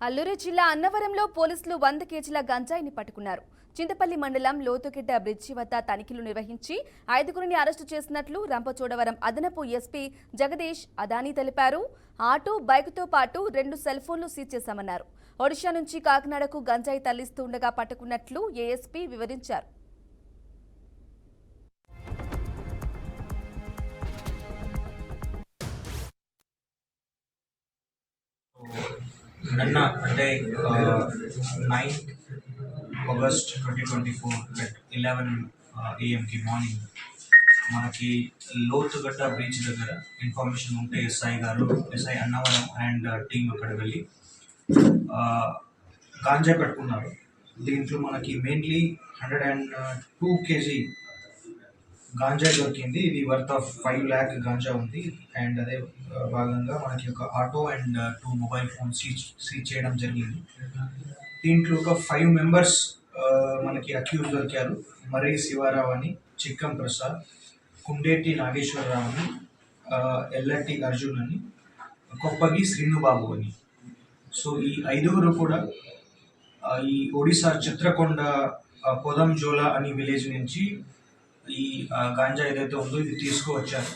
అల్లూరు జిల్లా అన్నవరంలో పోలీసులు 100 కేజీల గంజాయిని పట్టుకున్నారు. చింతపల్లి మండలం లోతుగిడ్డ బ్రిడ్జి వద్ద తనిఖీలు నిర్వహించి 5గురిని అరెస్టు చేసినట్లు రంపచోడవరం అదనపు ఎస్పీ జగదీష్ అదానీ తెలిపారు. ఆటో, బైకుతో పాటు 2 సెల్ ఫోన్లు సీజ్ చేశామన్నారు. ఒడిషా నుంచి కాకినాడకు గంజాయి తరలిస్తుండగా పట్టుకున్నట్లు ఏఎస్పీ వివరించారు. నిన్న అంటే 9th August 2024 at 11 AM morning మనకి లోతుగడ్డ బీచ్ దగ్గర ఇన్ఫర్మేషన్ ఉంటే ఎస్ఐ అన్నవరం అండ్ టీమ్ అక్కడ వెళ్ళి గాంజా పెట్టుకున్నారు. దీంట్లో మనకి మెయిన్లీ 102 kg గాంజా దొరికింది. ఇది వర్త్ ఆఫ్ 5 lakh గాంజా ఉంది. అండ్ అదే భాగంగా మనకి ఒక auto and 2 mobile phone seize చేయడం జరిగింది. దీంట్లో ఒక 5 members మనకి అక్యూజ్ దొరికారు. మర్రి శివారావు అని, చిక్కం ప్రసాద్, కుండేటి నాగేశ్వరరావు అని, ఎల్లటి అర్జున్ అని, కొప్పగి శ్రీనుబాబు అని. సో ఈ 5గురు కూడా ఈ ఒడిశా చిత్రకొండ పొదంజోలా అని విలేజ్ నుంచి ఈ గాంజా ఏదైతే ఉందో ఇది తీసుకువచ్చారు.